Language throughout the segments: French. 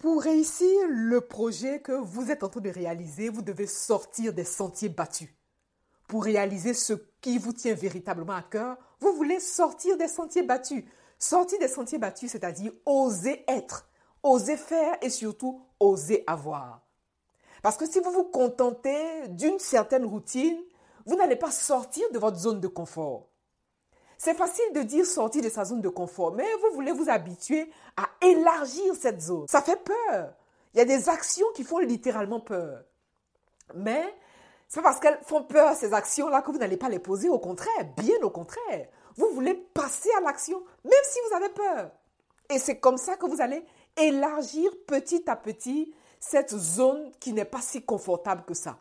Pour réussir le projet que vous êtes en train de réaliser, vous devez sortir des sentiers battus. Pour réaliser ce qui vous tient véritablement à cœur, vous voulez sortir des sentiers battus. Sortir des sentiers battus, c'est-à-dire oser être, oser faire et surtout oser avoir. Parce que si vous vous contentez d'une certaine routine, vous n'allez pas sortir de votre zone de confort. C'est facile de dire sortir de sa zone de confort, mais vous voulez vous habituer à élargir cette zone. Ça fait peur. Il y a des actions qui font littéralement peur. Mais c'est pas parce qu'elles font peur, ces actions-là, que vous n'allez pas les poser. Au contraire, bien au contraire. Vous voulez passer à l'action, même si vous avez peur. Et c'est comme ça que vous allez élargir petit à petit cette zone qui n'est pas si confortable que ça.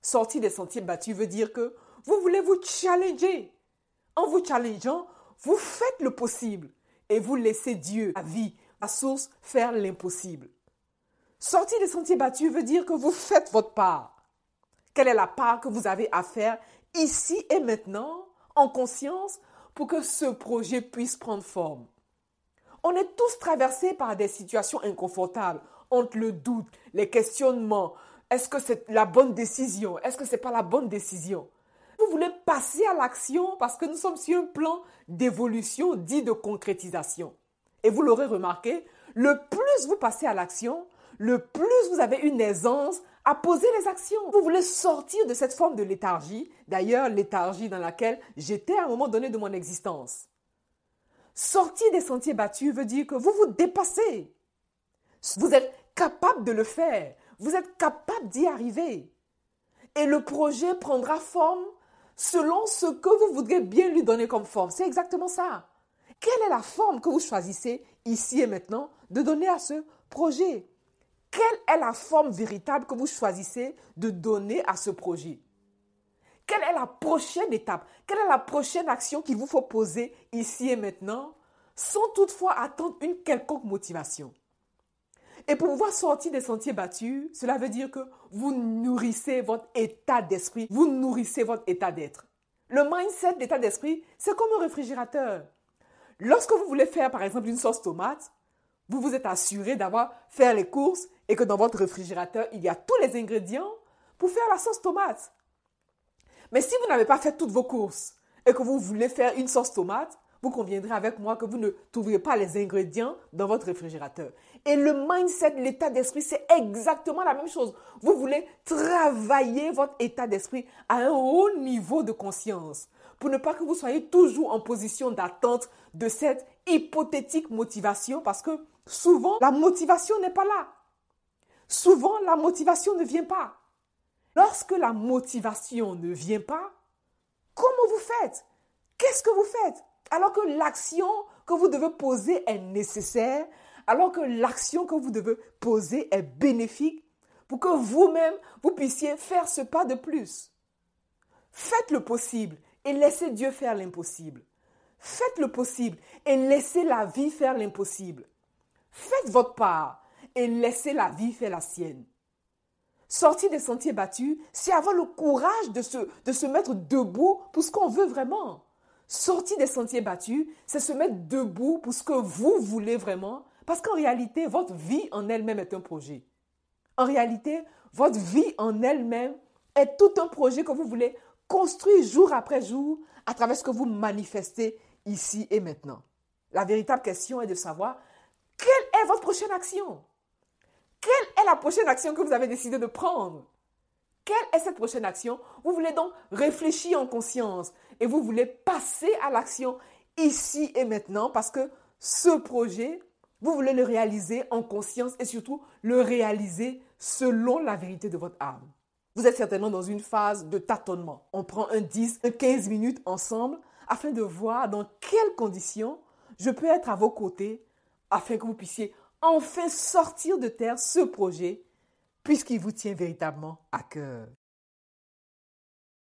Sortir des sentiers battus veut dire que vous voulez vous challenger. En vous challengeant, vous faites le possible et vous laissez Dieu, la vie, la source, faire l'impossible. Sortir des sentiers battus veut dire que vous faites votre part. Quelle est la part que vous avez à faire ici et maintenant, en conscience, pour que ce projet puisse prendre forme? On est tous traversés par des situations inconfortables, entre le doute, les questionnements. Est-ce que c'est la bonne décision? Est-ce que ce n'est pas la bonne décision? Vous voulez passer à l'action parce que nous sommes sur un plan d'évolution dit de concrétisation. Et vous l'aurez remarqué, le plus vous passez à l'action, le plus vous avez une aisance à poser les actions. Vous voulez sortir de cette forme de léthargie, d'ailleurs léthargie dans laquelle j'étais à un moment donné de mon existence. Sortir des sentiers battus veut dire que vous vous dépassez. Vous êtes capable de le faire. Vous êtes capable d'y arriver. Et le projet prendra forme selon ce que vous voudrez bien lui donner comme forme. C'est exactement ça. Quelle est la forme que vous choisissez ici et maintenant de donner à ce projet? Quelle est la forme véritable que vous choisissez de donner à ce projet? Quelle est la prochaine étape? Quelle est la prochaine action qu'il vous faut poser ici et maintenant sans toutefois attendre une quelconque motivation? Et pour pouvoir sortir des sentiers battus, cela veut dire que vous nourrissez votre état d'esprit, vous nourrissez votre état d'être. Le mindset d'état d'esprit, c'est comme un réfrigérateur. Lorsque vous voulez faire par exemple une sauce tomate, vous vous êtes assuré d'avoir fait les courses et que dans votre réfrigérateur, il y a tous les ingrédients pour faire la sauce tomate. Mais si vous n'avez pas fait toutes vos courses et que vous voulez faire une sauce tomate, vous conviendrez avec moi que vous ne trouverez pas les ingrédients dans votre réfrigérateur. Et le mindset, l'état d'esprit, c'est exactement la même chose. Vous voulez travailler votre état d'esprit à un haut niveau de conscience pour ne pas que vous soyez toujours en position d'attente de cette hypothétique motivation parce que souvent, la motivation n'est pas là. Souvent, la motivation ne vient pas. Lorsque la motivation ne vient pas, comment vous faites? Qu'est-ce que vous faites? Alors que l'action que vous devez poser est nécessaire, alors que l'action que vous devez poser est bénéfique pour que vous-même, vous puissiez faire ce pas de plus. Faites le possible et laissez Dieu faire l'impossible. Faites le possible et laissez la vie faire l'impossible. Faites votre part et laissez la vie faire la sienne. Sortir des sentiers battus, c'est avoir le courage de se mettre debout pour ce qu'on veut vraiment. Sortir des sentiers battus, c'est se mettre debout pour ce que vous voulez vraiment, parce qu'en réalité, votre vie en elle-même est un projet. En réalité, votre vie en elle-même est tout un projet que vous voulez construire jour après jour à travers ce que vous manifestez ici et maintenant. La véritable question est de savoir quelle est votre prochaine action? Quelle est la prochaine action que vous avez décidé de prendre? Quelle est cette prochaine action? Vous voulez donc réfléchir en conscience et vous voulez passer à l'action ici et maintenant parce que ce projet, vous voulez le réaliser en conscience et surtout le réaliser selon la vérité de votre âme. Vous êtes certainement dans une phase de tâtonnement. On prend un 10, un 15 minutes ensemble afin de voir dans quelles conditions je peux être à vos côtés afin que vous puissiez enfin sortir de terre ce projet puisqu'il vous tient véritablement à cœur.